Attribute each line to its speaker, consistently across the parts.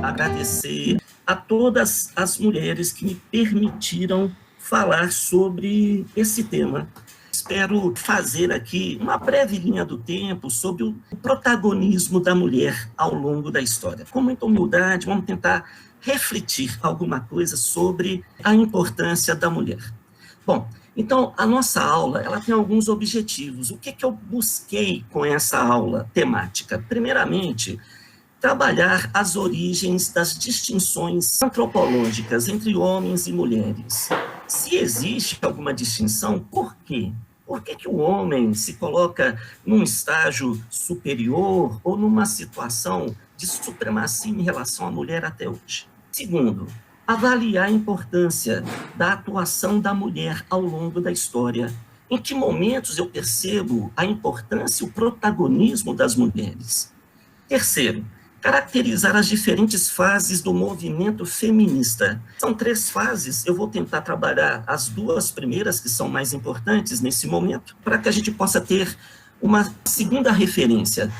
Speaker 1: agradecer a todas as mulheres que me permitiram falar sobre esse tema. Espero fazer aqui uma breve linha do tempo sobre o protagonismo da mulher ao longo da história. Com muita humildade, vamos tentar refletir alguma coisa sobre a importância da mulher. Bom, então, a nossa aula ela tem alguns objetivos. O que eu busquei com essa aula temática? Primeiramente, trabalhar as origens das distinções antropológicas entre homens e mulheres. Se existe alguma distinção, por quê? Por que o homem se coloca num estágio superior ou numa situação de supremacia em relação à mulher até hoje? Segundo, avaliar a importância da atuação da mulher ao longo da história. Em que momentos eu percebo a importância e o protagonismo das mulheres? Terceiro, caracterizar as diferentes fases do movimento feminista. São 3 fases, eu vou tentar trabalhar as 2 primeiras, que são mais importantes nesse momento, para que a gente possa ter uma segunda referência.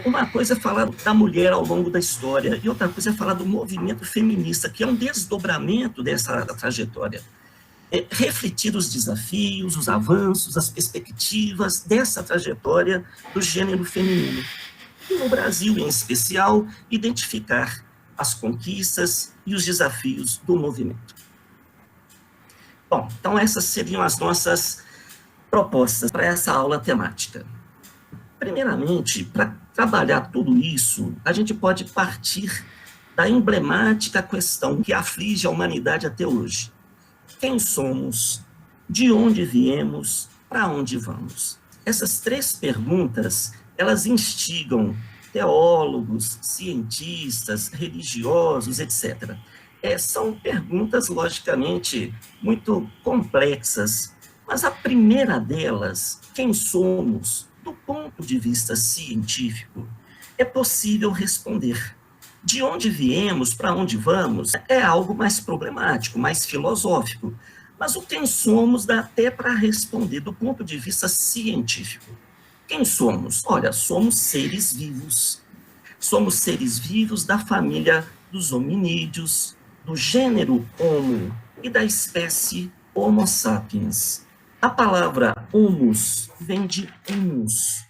Speaker 1: Uma coisa é falar da mulher ao longo da história, e outra coisa é falar do movimento feminista, que é um desdobramento dessa trajetória. Refletir os desafios, os avanços, as perspectivas dessa trajetória do gênero feminino. E no Brasil, em especial, identificar as conquistas e os desafios do movimento. Bom, então essas seriam as nossas propostas para essa aula temática. Primeiramente, para trabalhar tudo isso, a gente pode partir da emblemática questão que aflige a humanidade até hoje. Quem somos? De onde viemos? Para onde vamos? Essas 3 perguntas, elas instigam teólogos, cientistas, religiosos, etc. São perguntas, logicamente, muito complexas, mas a primeira delas, quem somos? Do ponto de vista científico, é possível responder. De onde viemos, para onde vamos, é algo mais problemático, mais filosófico. Mas o quem somos dá até para responder do ponto de vista científico. Quem somos? Olha, somos seres vivos. Somos seres vivos da família dos hominídeos, do gênero Homo e da espécie Homo sapiens. A palavra humus vem de humus.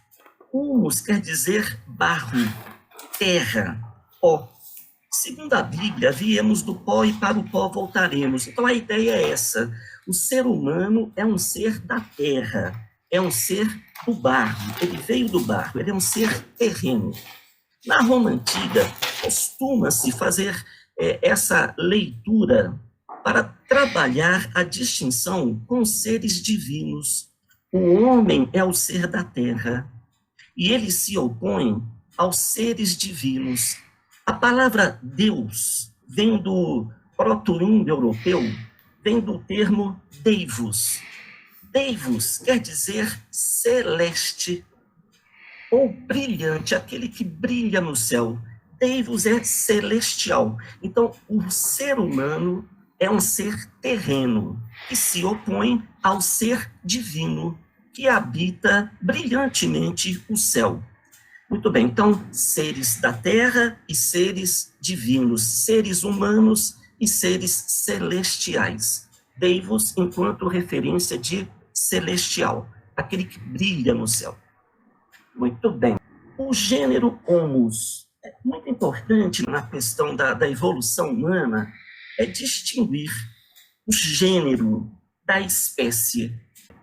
Speaker 1: Humus quer dizer barro, terra, pó. Segundo a Bíblia, viemos do pó e para o pó voltaremos. Então a ideia é essa. O ser humano é um ser da terra, é um ser do barro. Ele veio do barro, ele é um ser terreno. Na Roma Antiga, costuma-se fazer essa leitura para trabalhar a distinção com seres divinos. O homem é o ser da terra e ele se opõe aos seres divinos. A palavra Deus vem do proto-indo-europeu, vem do termo deivos. Deivos quer dizer celeste ou brilhante, aquele que brilha no céu. Deivos é celestial. Então, o ser humano é um ser terreno, que se opõe ao ser divino, que habita brilhantemente o céu. Muito bem, então, seres da terra e seres divinos, seres humanos e seres celestiais. Deivos enquanto referência de celestial, aquele que brilha no céu. Muito bem. O gênero Homus é muito importante na questão da evolução humana, é distinguir o gênero da espécie.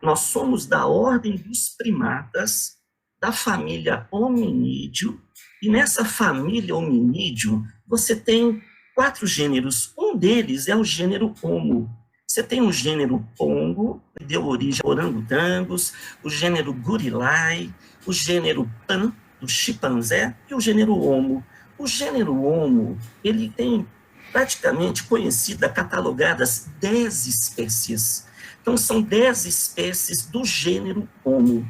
Speaker 1: Nós somos da ordem dos primatas, da família hominídeo, e nessa família hominídeo você tem 4 gêneros. Um deles é o gênero Homo. Você tem o gênero Pongo, que deu origem a orangotangos, o gênero Gorilai, o gênero Pan, do chimpanzé, e o gênero Homo. O gênero Homo, ele tem praticamente conhecida, catalogadas 10 espécies. Então, são 10 espécies do gênero Homo.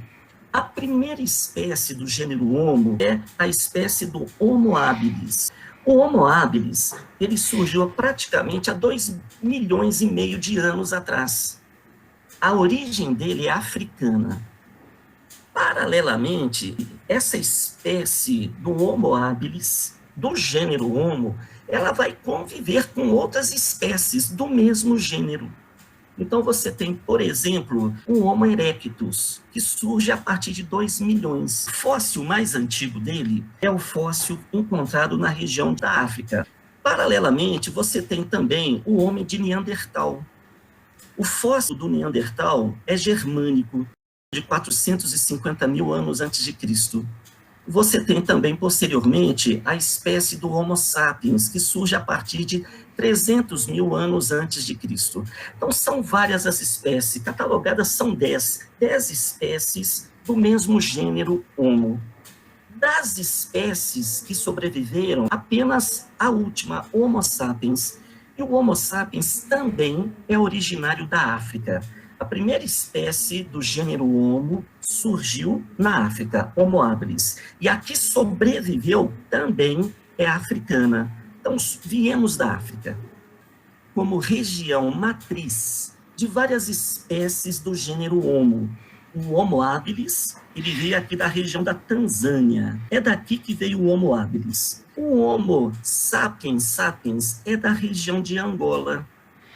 Speaker 1: A primeira espécie do gênero Homo é a espécie do Homo habilis. O Homo habilis, ele surgiu praticamente há 2,5 milhões de anos atrás. A origem dele é africana. Paralelamente, essa espécie do Homo habilis do gênero Homo, ela vai conviver com outras espécies do mesmo gênero. Então, você tem, por exemplo, o Homo erectus, que surge a partir de 2 milhões. O fóssil mais antigo dele é o fóssil encontrado na região da África. Paralelamente, você tem também o homem de Neandertal. O fóssil do Neandertal é germânico, de 450 mil anos antes de Cristo. Você tem também, posteriormente, a espécie do Homo sapiens, que surge a partir de 300 mil anos antes de Cristo. Então, são várias as espécies, catalogadas são 10 espécies do mesmo gênero Homo. Das espécies que sobreviveram, apenas a última, Homo sapiens. E o Homo sapiens também é originário da África. A primeira espécie do gênero Homo surgiu na África, Homo habilis. E a que sobreviveu também é africana. Então, viemos da África como região matriz de várias espécies do gênero Homo. O Homo habilis, ele veio aqui da região da Tanzânia. É daqui que veio o Homo habilis. O Homo sapiens sapiens é da região de Angola.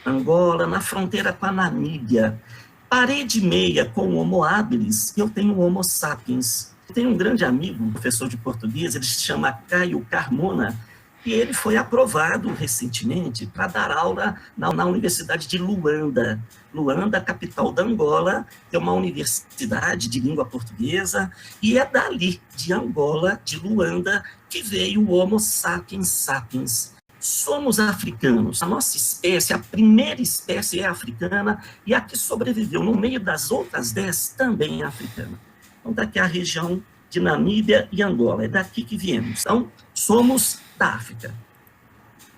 Speaker 1: Angola, na fronteira com a Namíbia. Parede meia com o Homo habilis, eu tenho o Homo sapiens. Eu tenho um grande amigo, um professor de português, ele se chama Caio Carmona, e ele foi aprovado recentemente para dar aula na Universidade de Luanda. Luanda, capital da Angola, é uma universidade de língua portuguesa, e é dali, de Angola, de Luanda, que veio o Homo sapiens sapiens. Somos africanos. A nossa espécie, a primeira espécie é africana, e a que sobreviveu no meio das outras 10 também é africana. Então, daqui a região de Namíbia e Angola, é daqui que viemos. Então, somos da África.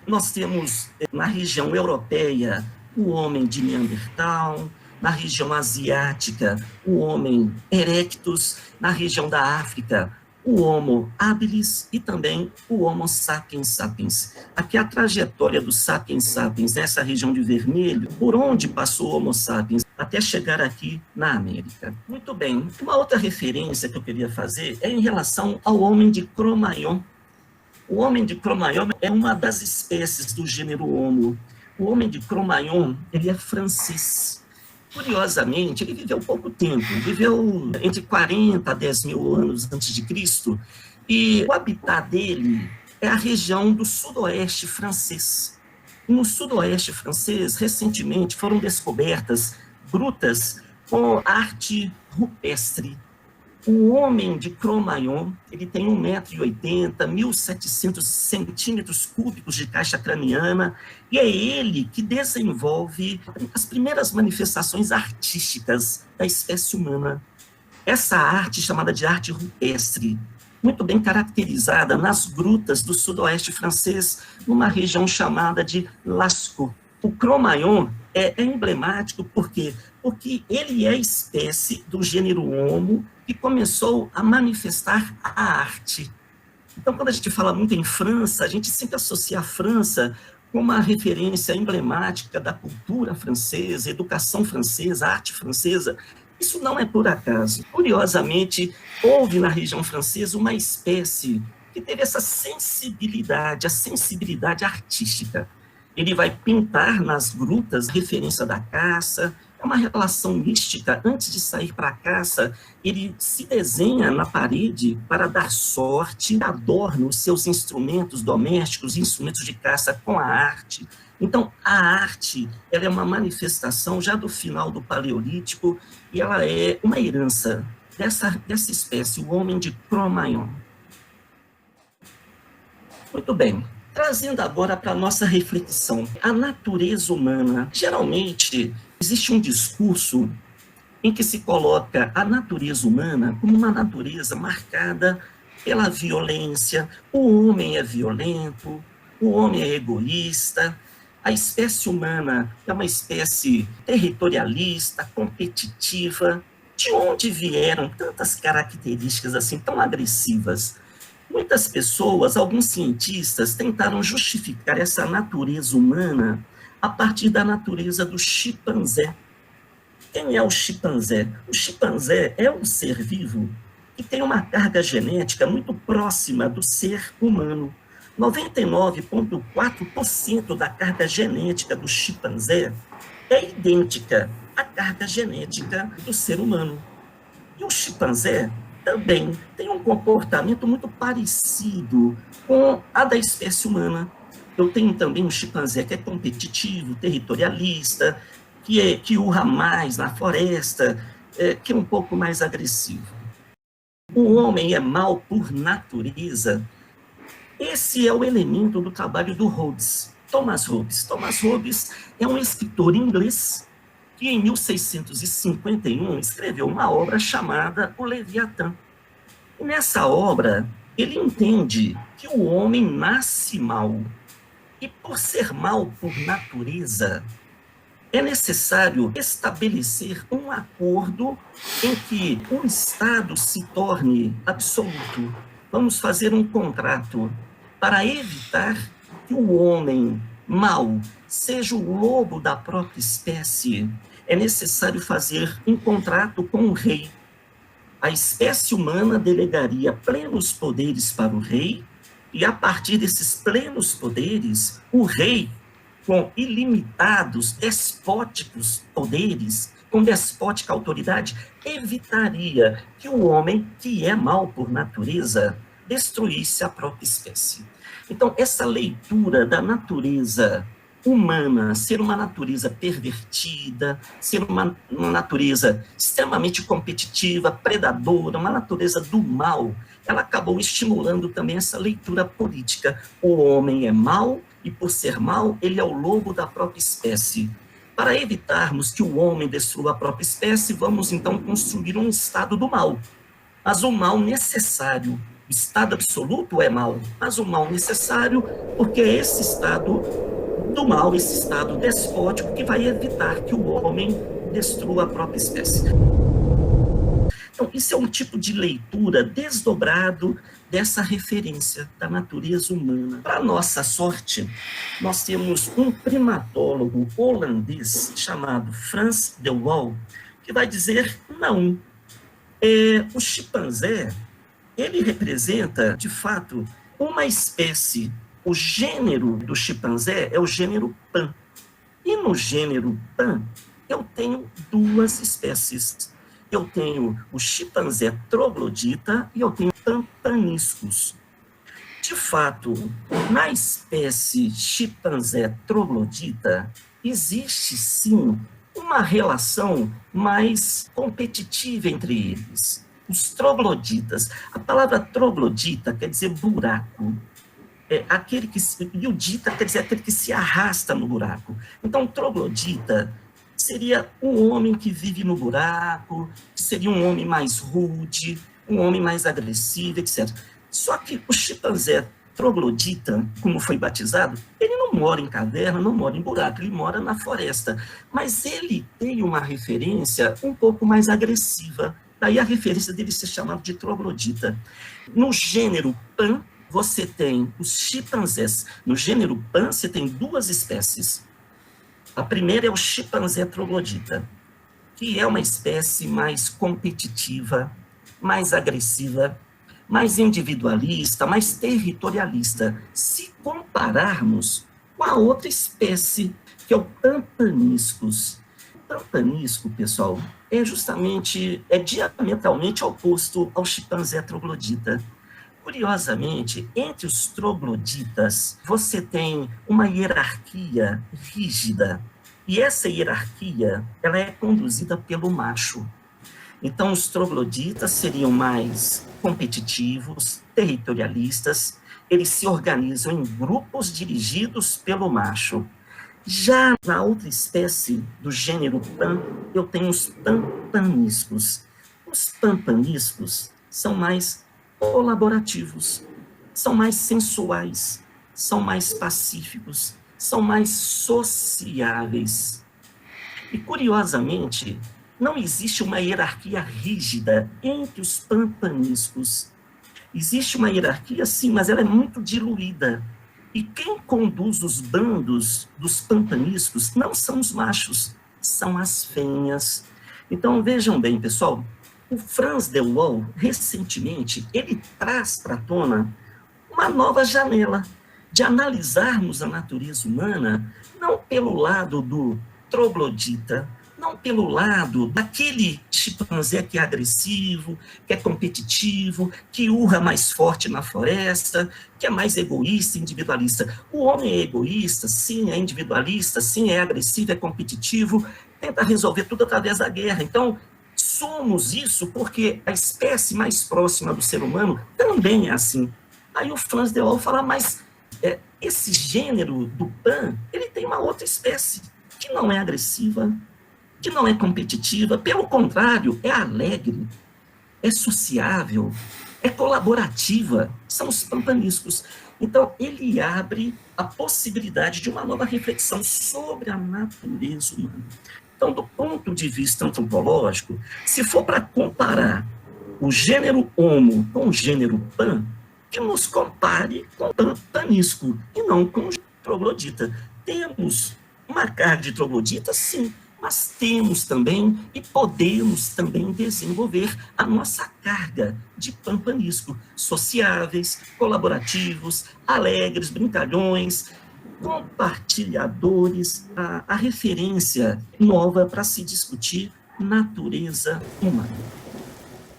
Speaker 1: Nós temos, na região europeia, o homem de Neandertal, na região asiática, o homem erectus, na região da África, o Homo habilis e também o Homo sapiens sapiens. Aqui a trajetória do sapiens sapiens, nessa região de vermelho, por onde passou o Homo sapiens, até chegar aqui na América. Muito bem, uma outra referência que eu queria fazer é em relação ao homem de Cro-Magnon. O homem de Cro-Magnon é uma das espécies do gênero Homo. O homem de Cro-Magnon, ele é francês. Curiosamente, ele viveu pouco tempo, viveu entre 40 a 10 mil anos antes de Cristo, e o habitat dele é a região do sudoeste francês. E no sudoeste francês, recentemente, foram descobertas grutas com arte rupestre. O homem de Cro-Magnon, ele tem 1,80 m, 1.700 centímetros cúbicos de caixa craniana, e é ele que desenvolve as primeiras manifestações artísticas da espécie humana. Essa arte, chamada de arte rupestre, muito bem caracterizada nas grutas do sudoeste francês, numa região chamada de Lascaux. O Cro-Magnon é emblemático porque ele é a espécie do gênero Homo que começou a manifestar a arte. Então, quando a gente fala muito em França, a gente sempre associa a França com uma referência emblemática da cultura francesa, educação francesa, arte francesa. Isso não é por acaso. Curiosamente, houve na região francesa uma espécie que teve essa sensibilidade, a sensibilidade artística. Ele vai pintar nas grutas referência da caça, é uma relação mística. Antes de sair para a caça, ele se desenha na parede para dar sorte, adorna os seus instrumentos domésticos, instrumentos de caça com a arte. Então, a arte, ela é uma manifestação já do final do Paleolítico e ela é uma herança dessa espécie, o homem de Cro-Magnon. Muito bem. Trazendo agora para a nossa reflexão, a natureza humana. Geralmente, existe um discurso em que se coloca a natureza humana como uma natureza marcada pela violência. O homem é violento, o homem é egoísta, a espécie humana é uma espécie territorialista, competitiva. De onde vieram tantas características assim tão agressivas? Muitas pessoas, alguns cientistas, tentaram justificar essa natureza humana a partir da natureza do chimpanzé. Quem é o chimpanzé? O chimpanzé é um ser vivo que tem uma carga genética muito próxima do ser humano. 99,4% da carga genética do chimpanzé é idêntica à carga genética do ser humano. E o chimpanzé também tem um comportamento muito parecido com a da espécie humana. Eu tenho também um chimpanzé que é competitivo, territorialista, que urra mais na floresta, que é um pouco mais agressivo. O homem é mau por natureza. Esse é o elemento do trabalho do Hobbes, Thomas Hobbes. Thomas Hobbes é um escritor inglês que, em 1651, escreveu uma obra chamada O Leviatã. E nessa obra, ele entende que o homem nasce mau. E, por ser mau por natureza, é necessário estabelecer um acordo em que o Estado se torne absoluto. Vamos fazer um contrato para evitar que o homem mau seja o lobo da própria espécie. É necessário fazer um contrato com o rei. A espécie humana delegaria plenos poderes para o rei, e a partir desses plenos poderes, o rei, com ilimitados, despóticos poderes, com despótica autoridade, evitaria que o homem, que é mau por natureza, destruísse a própria espécie. Então, essa leitura da natureza humana ser uma natureza pervertida, ser uma natureza extremamente competitiva, predadora, uma natureza do mal, ela acabou estimulando também essa leitura política. O homem é mau e, por ser mau, ele é o lobo da própria espécie. Para evitarmos que o homem destrua a própria espécie, vamos então construir um estado do mal. Mas o mal necessário, o estado absoluto é mal, mas o mal necessário, porque é esse estado do mal, esse estado despótico que vai evitar que o homem destrua a própria espécie. Então, isso é um tipo de leitura desdobrado dessa referência da natureza humana. Para nossa sorte, nós temos um primatólogo holandês chamado Frans de Waal, que vai dizer não. O chimpanzé, ele representa, de fato, uma espécie. O gênero do chimpanzé é o gênero Pan. E no gênero Pan, eu tenho duas espécies. Eu tenho o chimpanzé troglodita e eu tenho pampaniscus. De fato, na espécie chimpanzé troglodita, existe sim uma relação mais competitiva entre eles. Os trogloditas, a palavra troglodita quer dizer buraco. Aquele que e o dita quer dizer aquele que se arrasta no buraco. Então, troglodita seria um homem que vive no buraco, seria um homem mais rude, um homem mais agressivo, etc. Só que o chimpanzé troglodita, como foi batizado, ele não mora em caverna, não mora em buraco, ele mora na floresta. Mas ele tem uma referência um pouco mais agressiva. Daí a referência dele ser chamado de troglodita. No gênero Pan, você tem os chimpanzés. No gênero Pan, você tem duas espécies. A primeira é o chimpanzé troglodita, que é uma espécie mais competitiva, mais agressiva, mais individualista, mais territorialista, se compararmos com a outra espécie, que é o pampaniscus. O pampanisco, pessoal, é diametralmente oposto ao chimpanzé troglodita. Curiosamente, entre os trogloditas, você tem uma hierarquia rígida, e essa hierarquia ela é conduzida pelo macho. Então, os trogloditas seriam mais competitivos, territorialistas, eles se organizam em grupos dirigidos pelo macho. Já na outra espécie do gênero Pan, eu tenho os pampaniscos. Os pampaniscos são mais colaborativos, são mais sensuais, são mais pacíficos, são mais sociáveis. E, curiosamente, não existe uma hierarquia rígida entre os pampaniscos. Existe uma hierarquia, sim, mas ela é muito diluída. E quem conduz os bandos dos pampaniscos não são os machos, são as fêmeas. Então, vejam bem, pessoal, o Frans de Waal, recentemente, ele traz para a tona uma nova janela. de analisarmos a natureza humana não pelo lado do troglodita, não pelo lado daquele chimpanzé que é agressivo, que é competitivo, que urra mais forte na floresta, que é mais egoísta, individualista. O homem é egoísta, sim, é individualista, sim, é agressivo, é competitivo, tenta resolver tudo através da guerra. Então, somos isso porque a espécie mais próxima do ser humano também é assim. Aí o Franz de Waal fala, mas esse gênero do Pan, ele tem uma outra espécie que não é agressiva, que não é competitiva, pelo contrário, é alegre, é sociável, é colaborativa, são os pampaniscos. Então, ele abre a possibilidade de uma nova reflexão sobre a natureza humana. Então, do ponto de vista antropológico, se for para comparar o gênero Homo com o gênero Pan, que nos compare com o panisco e não com o troglodita. Temos uma carga de troglodita, sim, mas temos também e podemos também desenvolver a nossa carga de pampanisco, sociáveis, colaborativos, alegres, brincalhões, compartilhadores, a referência nova para se discutir natureza humana.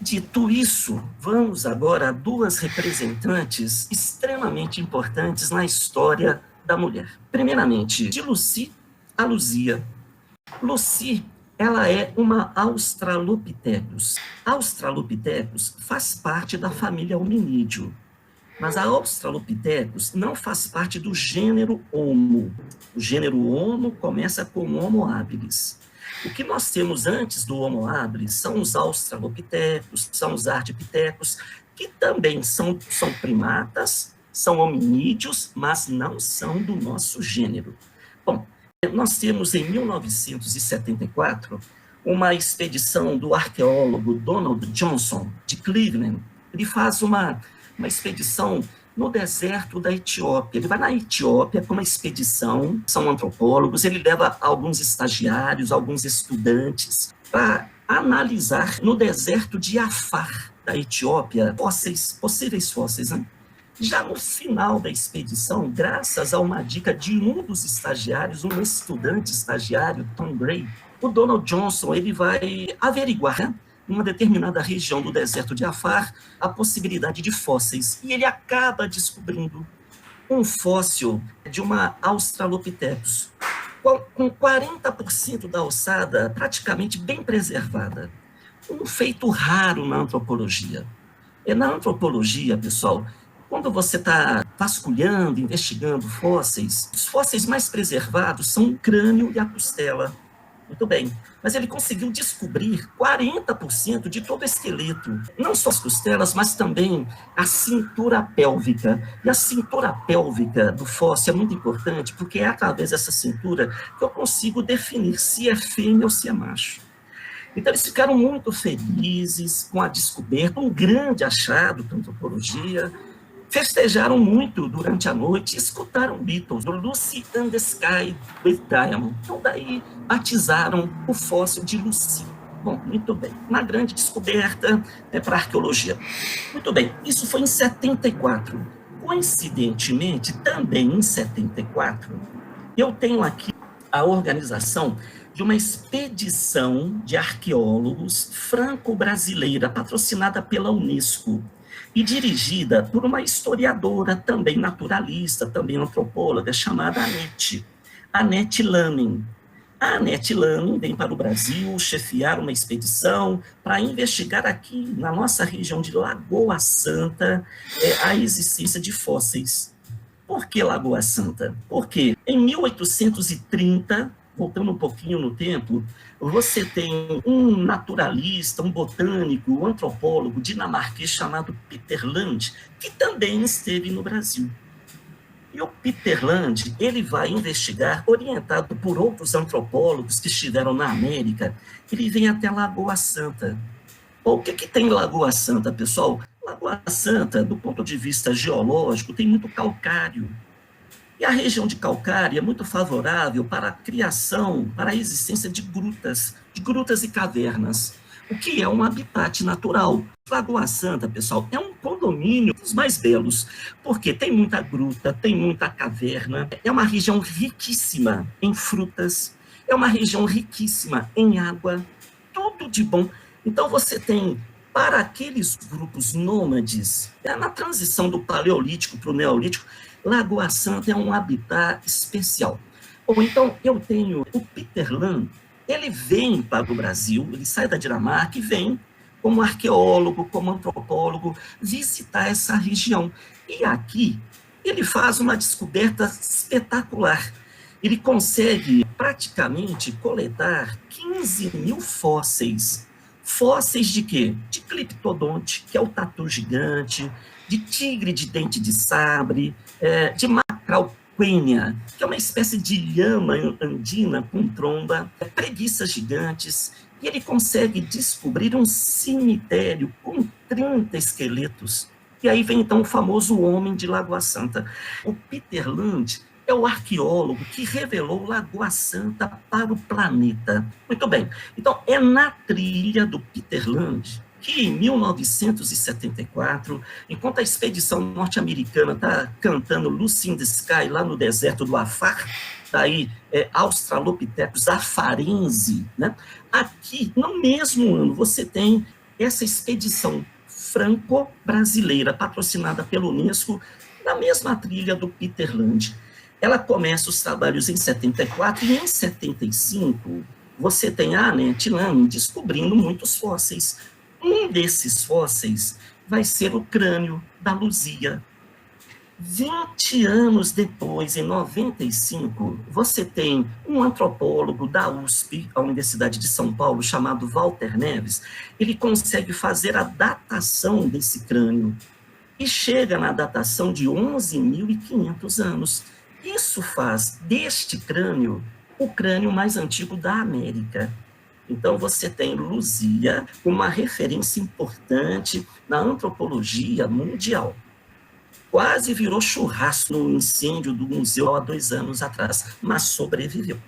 Speaker 1: Dito isso, vamos agora a duas representantes extremamente importantes na história da mulher. Primeiramente, de Lucy a Luzia. Lucy, ela é uma Australopithecus. Australopithecus faz parte da família Hominídeo, mas a Australopithecus não faz parte do gênero Homo. O gênero Homo começa com Homo habilis. O que nós temos antes do Homo habilis são os Australopithecus, são os Ardipithecus, que também são primatas, são hominídeos, mas não são do nosso gênero. Bom, nós temos em 1974 uma expedição do arqueólogo Donald Johnson, de Cleveland. Ele faz uma expedição no deserto da Etiópia. Ele vai na Etiópia com uma expedição, são antropólogos, ele leva alguns estagiários, alguns estudantes, para analisar no deserto de Afar, da Etiópia, possíveis fósseis, né? Já no final da expedição, graças a uma dica de um dos estagiários, um estudante estagiário, Tom Gray, o Donald Johnson ele vai averiguar, né, numa determinada região do deserto de Afar, a possibilidade de fósseis. E ele acaba descobrindo um fóssil de uma Australopithecus, com 40% da ossada praticamente bem preservada. Um feito raro na antropologia. Na antropologia, pessoal, quando você está vasculhando, investigando fósseis, os fósseis mais preservados são o crânio e a costela. Muito bem. Mas ele conseguiu descobrir 40% de todo o esqueleto. Não só as costelas, mas também a cintura pélvica. E a cintura pélvica do fóssil é muito importante, porque é através dessa cintura que eu consigo definir se é fêmea ou se é macho. Então, eles ficaram muito felizes com a descoberta, um grande achado da antropologia. Festejaram muito durante a noite, escutaram Beatles, do Lucy and the Sky with Diamond. Então, daí, batizaram o fóssil de Lucy. Bom, muito bem. Uma grande descoberta para a arqueologia. Muito bem, isso foi em 74. Coincidentemente, também em 74, eu tenho aqui a organização de uma expedição de arqueólogos franco-brasileira, patrocinada pela Unesco, e dirigida por uma historiadora, também naturalista, também antropóloga, chamada Annette Lamming. A Annette Lamming vem para o Brasil chefiar uma expedição para investigar aqui, na nossa região de Lagoa Santa, a existência de fósseis. Por que Lagoa Santa? Porque em 1830, voltando um pouquinho no tempo, você tem um naturalista, um botânico, um antropólogo dinamarquês chamado Peter Land, que também esteve no Brasil. E o Peter Land, ele vai investigar, orientado por outros antropólogos que estiveram na América, ele vem até Lagoa Santa. Bom, o que tem em Lagoa Santa, pessoal? Lagoa Santa, do ponto de vista geológico, tem muito calcário. E a região de calcário é muito favorável para a criação, para a existência de grutas e cavernas, o que é um habitat natural. Lagoa Santa, pessoal, é um condomínio dos mais belos, porque tem muita gruta, tem muita caverna, é uma região riquíssima em frutas, é uma região riquíssima em água, tudo de bom. Então você tem, para aqueles grupos nômades, na transição do Paleolítico para o Neolítico, Lagoa Santa é um habitat especial. Ou então eu tenho o Peter Land, ele vem para o Brasil, ele sai da Dinamarca e vem como arqueólogo, como antropólogo, visitar essa região. E aqui ele faz uma descoberta espetacular. Ele consegue praticamente coletar 15 mil fósseis. Fósseis de quê? De cliptodonte, que é o tatu gigante, de tigre de dente de sabre, de Macrauquenia, que é uma espécie de lhama andina com tromba, preguiças gigantes, e ele consegue descobrir um cemitério com 30 esqueletos. E aí vem, então, o famoso Homem de Lagoa Santa. O Peter Land é o arqueólogo que revelou Lagoa Santa para o planeta. Muito bem. Então, é na trilha do Peter Land que, em 1974, enquanto a expedição norte-americana está cantando Lucy in the Sky lá no deserto do Afar, daí Australopithecus afarense, né? Aqui, no mesmo ano, você tem essa expedição franco-brasileira, patrocinada pela Unesco, na mesma trilha do Peter Land. Ela começa os trabalhos em 74 e em 75 você tem a Annette Lam descobrindo muitos fósseis. Um desses fósseis vai ser o crânio da Luzia. 20 anos depois, em 95, você tem um antropólogo da USP, a Universidade de São Paulo, chamado Walter Neves. Ele consegue fazer a datação desse crânio e chega na datação de 11.500 anos. Isso faz deste crânio o crânio mais antigo da América. Então, você tem Luzia, uma referência importante na antropologia mundial. Quase virou churrasco no incêndio do museu há 2 anos atrás, mas sobreviveu.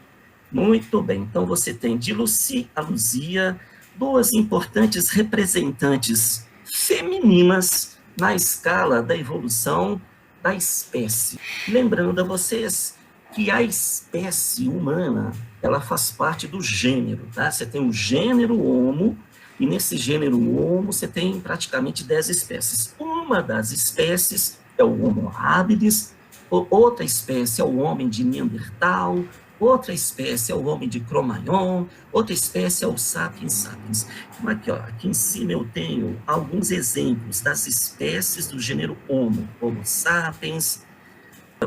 Speaker 1: Muito bem, então você tem de Lucy a Luzia, 2 importantes representantes femininas na escala da evolução da espécie. Lembrando a vocês que a espécie humana, ela faz parte do gênero, tá? Você tem o gênero Homo, e nesse gênero Homo você tem praticamente 10 espécies. Uma das espécies é o Homo habilis, outra espécie é o homem de Neandertal, outra espécie é o homem de Cro-Magnon, outra espécie é o Sapiens sapiens. Então aqui em cima eu tenho alguns exemplos das espécies do gênero Homo, Homo sapiens,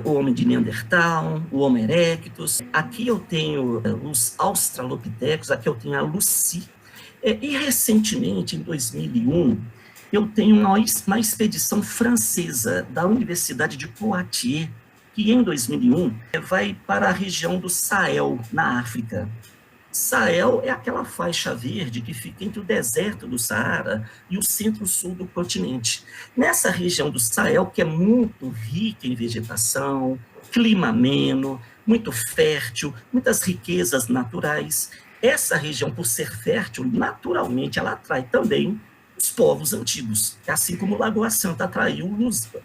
Speaker 1: o homem de Neandertal, o Homo erectus. Aqui eu tenho os Australopithecus, aqui eu tenho a Lucy. E recentemente, em 2001, eu tenho uma expedição francesa da Universidade de Poitiers, que em 2001 vai para a região do Sahel, na África. Sahel é aquela faixa verde que fica entre o deserto do Saara e o centro-sul do continente. Nessa região do Sahel, que é muito rica em vegetação, clima ameno, muito fértil, muitas riquezas naturais, essa região, por ser fértil, naturalmente ela atrai também os povos antigos, assim como Lagoa Santa atraiu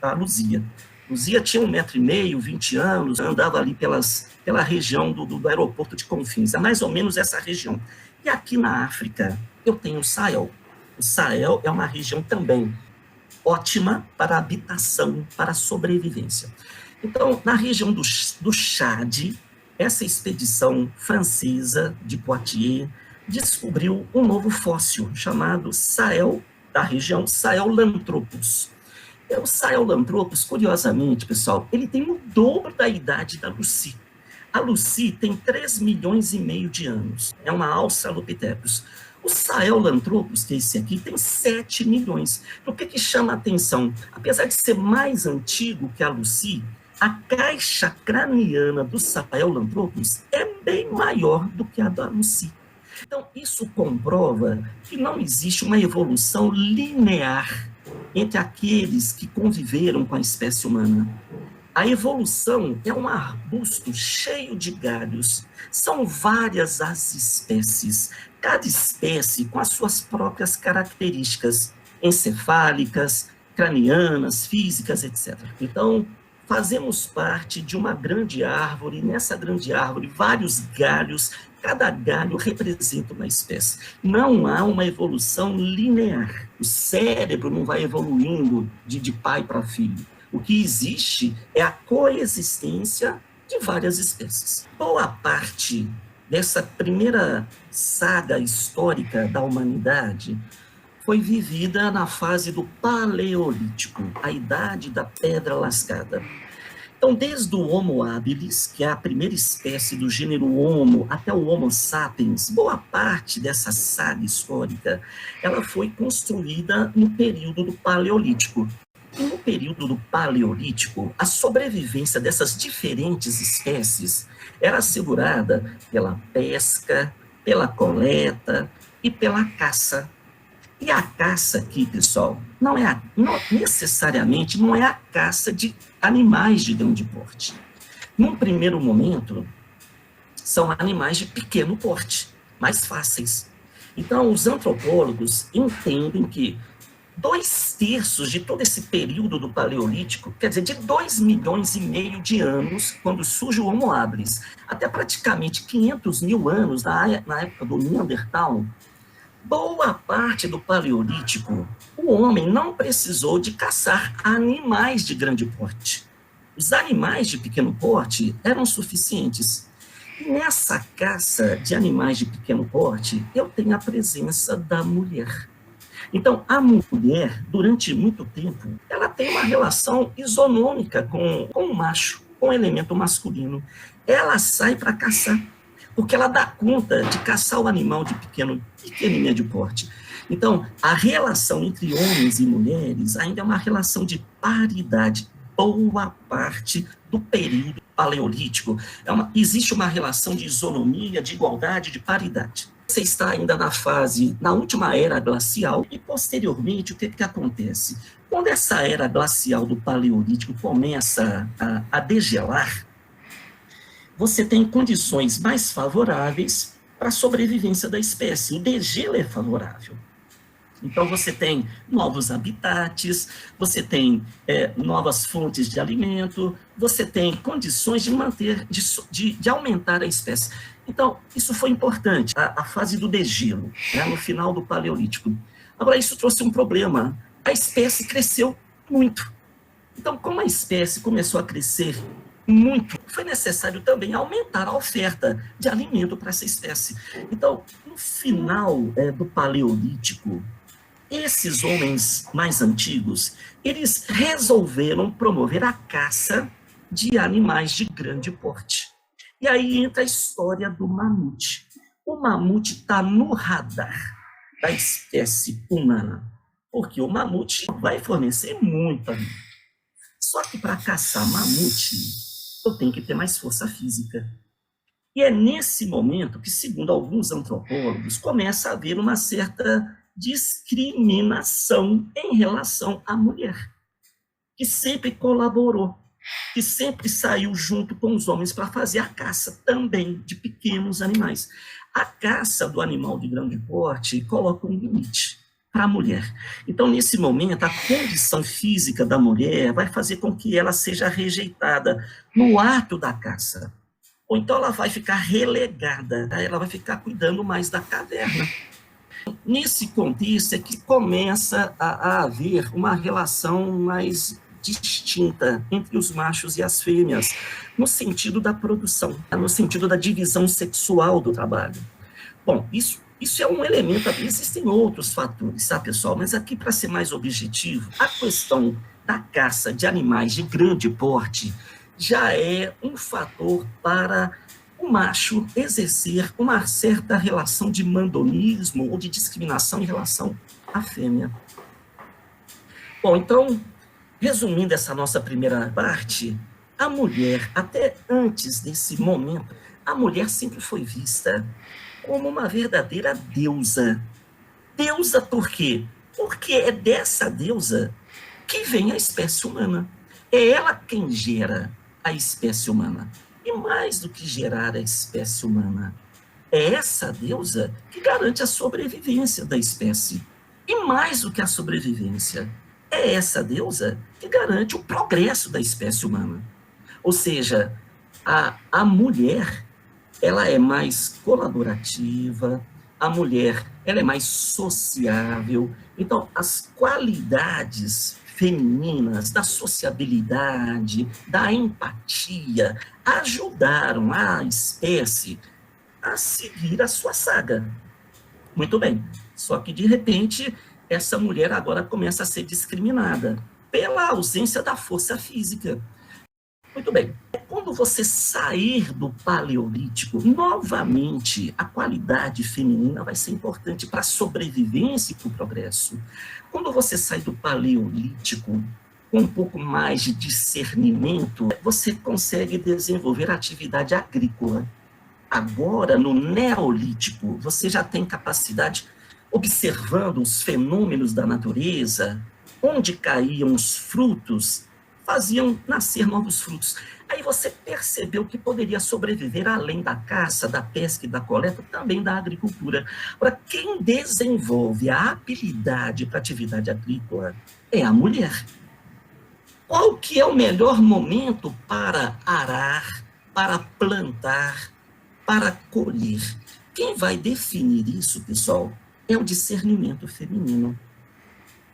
Speaker 1: a Luzia. Luzia tinha 1,5 m, 20 anos, andava ali pela região do aeroporto de Confins, é mais ou menos essa região. E aqui na África, eu tenho o Sahel. O Sahel é uma região também ótima para habitação, para sobrevivência. Então, na região do Chad, essa expedição francesa de Poitiers descobriu um novo fóssil chamado Sahel, da região Sahelanthropus. O Sahelanthropus, curiosamente, pessoal, ele tem o dobro da idade da Lucy. A Lucy tem 3,5 milhões de anos, é uma Australopithecus. O Sahelanthropus, que é esse aqui, tem 7 milhões. O que chama a atenção? Apesar de ser mais antigo que a Lucy, a caixa craniana do Sahelanthropus é bem maior do que a da Lucy. Então, isso comprova que não existe uma evolução linear entre aqueles que conviveram com a espécie humana. A evolução é um arbusto cheio de galhos. São várias as espécies, cada espécie com as suas próprias características encefálicas, cranianas, físicas, etc. Então, fazemos parte de uma grande árvore, nessa grande árvore, vários galhos, cada galho representa uma espécie. Não há uma evolução linear. O cérebro não vai evoluindo de pai para filho. O que existe é a coexistência de várias espécies. Boa parte dessa primeira saga histórica da humanidade foi vivida na fase do Paleolítico, a idade da pedra lascada. Então, desde o Homo habilis, que é a primeira espécie do gênero Homo, até o Homo sapiens, boa parte dessa saga histórica, ela foi construída no período do Paleolítico. E no período do Paleolítico, a sobrevivência dessas diferentes espécies era assegurada pela pesca, pela coleta e pela caça. E a caça aqui, pessoal, não necessariamente não é a caça de animais de grande porte. Num primeiro momento, são animais de pequeno porte, mais fáceis. Então, os antropólogos entendem que 2/3 de todo esse período do Paleolítico, quer dizer, de 2,5 milhões de anos, quando surge o Homo habilis, até praticamente 500 mil anos, na época do Neandertal, boa parte do Paleolítico, o homem não precisou de caçar animais de grande porte. Os animais de pequeno porte eram suficientes. E nessa caça de animais de pequeno porte, eu tenho a presença da mulher. Então, a mulher, durante muito tempo, ela tem uma relação isonômica com o macho, com o elemento masculino. Ela sai para caçar, porque ela dá conta de caçar o animal de pequenininha de porte. Então, a relação entre homens e mulheres ainda é uma relação de paridade. Boa parte do período paleolítico existe uma relação de isonomia, de igualdade, de paridade. Você está ainda na última era glacial, e posteriormente o que acontece? Quando essa era glacial do Paleolítico começa a degelar, você tem condições mais favoráveis para a sobrevivência da espécie. O degelo é favorável. Então, você tem novos habitats, você tem novas fontes de alimento, você tem condições de manter, de aumentar a espécie. Então, isso foi importante, a fase do degelo, né, no final do Paleolítico. Agora, isso trouxe um problema. A espécie cresceu muito. Então, como a espécie começou a crescer muito, foi necessário também aumentar a oferta de alimento para essa espécie. Então, no final do Paleolítico, esses homens mais antigos, eles resolveram promover a caça de animais de grande porte. E aí entra a história do mamute. O mamute está no radar da espécie humana, porque o mamute vai fornecer muito alimento. Só que para caçar mamute, eu tenho que ter mais força física. E é nesse momento que, segundo alguns antropólogos, começa a haver uma certa discriminação em relação à mulher, que sempre colaborou, que sempre saiu junto com os homens para fazer a caça também de pequenos animais. A caça do animal de grande porte coloca um limite para a mulher. Então, nesse momento, a condição física da mulher vai fazer com que ela seja rejeitada no ato da caça. Ou então ela vai ficar relegada, ela vai ficar cuidando mais da caverna. Nesse contexto é que começa a haver uma relação mais distinta entre os machos e as fêmeas, no sentido da produção, no sentido da divisão sexual do trabalho. Bom, isso é um elemento, existem outros fatores, tá, pessoal? Mas aqui, para ser mais objetivo, a questão da caça de animais de grande porte já é um fator para o macho exercer uma certa relação de mandonismo ou de discriminação em relação à fêmea. Bom, então, resumindo essa nossa primeira parte, a mulher, até antes desse momento, a mulher sempre foi vista como uma verdadeira deusa. Deusa por quê? Porque é dessa deusa que vem a espécie humana. É ela quem gera a espécie humana. E mais do que gerar a espécie humana, é essa deusa que garante a sobrevivência da espécie. E mais do que a sobrevivência, é essa deusa que garante o progresso da espécie humana. Ou seja, a mulher, ela é mais colaborativa, a mulher, ela é mais sociável. Então, as qualidades femininas da sociabilidade, da empatia, ajudaram a espécie a seguir a sua saga. Muito bem. Só que, de repente, essa mulher agora começa a ser discriminada pela ausência da força física. Muito bem. Quando você sair do paleolítico, novamente, a qualidade feminina vai ser importante para a sobrevivência e para o progresso. Quando você sai do paleolítico com um pouco mais de discernimento, você consegue desenvolver a atividade agrícola. Agora, no neolítico, você já tem capacidade, observando os fenômenos da natureza, onde caíam os frutos, faziam nascer novos frutos. Aí você percebeu que poderia sobreviver além da caça, da pesca e da coleta, também da agricultura. Para quem desenvolve a habilidade para a atividade agrícola é a mulher. Qual que é o melhor momento para arar, para plantar, para colher? Quem vai definir isso, pessoal, é o discernimento feminino.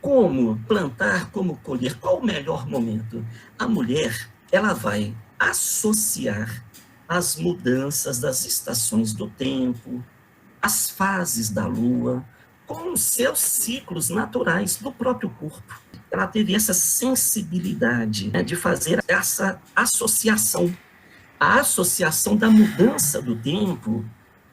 Speaker 1: Como plantar, como colher, qual o melhor momento? A mulher, ela vai associar as mudanças das estações do tempo, as fases da lua, com os seus ciclos naturais do próprio corpo. Ela teve essa sensibilidade, né, de fazer essa associação. A associação da mudança do tempo,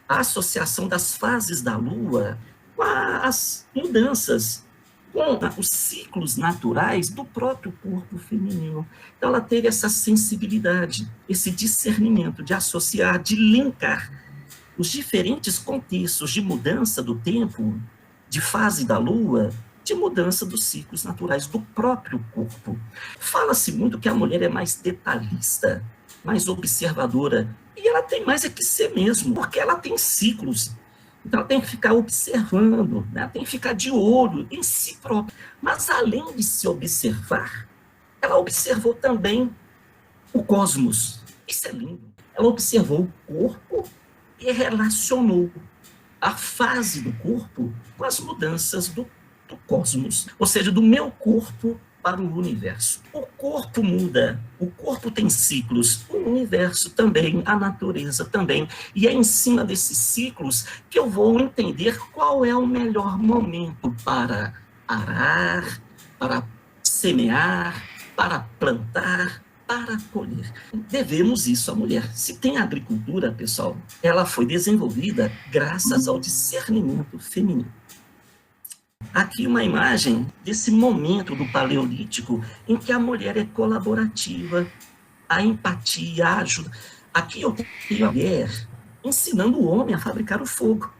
Speaker 1: a associação das fases da lua com as mudanças, com os ciclos naturais do próprio corpo feminino. Então, ela teve essa sensibilidade, esse discernimento de associar, de linkar os diferentes contextos de mudança do tempo, de fase da lua, de mudança dos ciclos naturais do próprio corpo. Fala-se muito que a mulher é mais detalhista, mais observadora, e ela tem mais é que ser mesmo, porque ela tem ciclos. Então, ela tem que ficar observando, né? Tem que ficar de olho em si própria. Mas, além de se observar, ela observou também o cosmos. Isso é lindo. Ela observou o corpo e relacionou a fase do corpo com as mudanças do cosmos, ou seja, do meu corpo para o universo. O corpo muda, o corpo tem ciclos, o universo também, a natureza também, e é em cima desses ciclos que eu vou entender qual é o melhor momento para arar, para semear, para plantar, para colher. Devemos isso à mulher. Se tem agricultura, pessoal, ela foi desenvolvida graças ao discernimento feminino. Aqui uma imagem desse momento do Paleolítico em que a mulher é colaborativa, a empatia, a ajuda. Aqui eu tenho a mulher ensinando o homem a fabricar o fogo.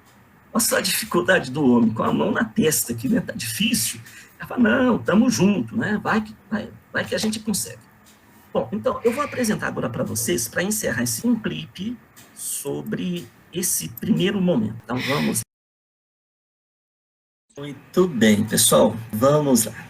Speaker 1: Olha só a dificuldade do homem, com a mão na testa aqui, né? Tá difícil. Ela fala, não, estamos juntos, né? Vai que a gente consegue. Bom, então, eu vou apresentar agora para vocês, para encerrar um clipe sobre esse primeiro momento. Então, vamos. Muito bem, pessoal, vamos lá.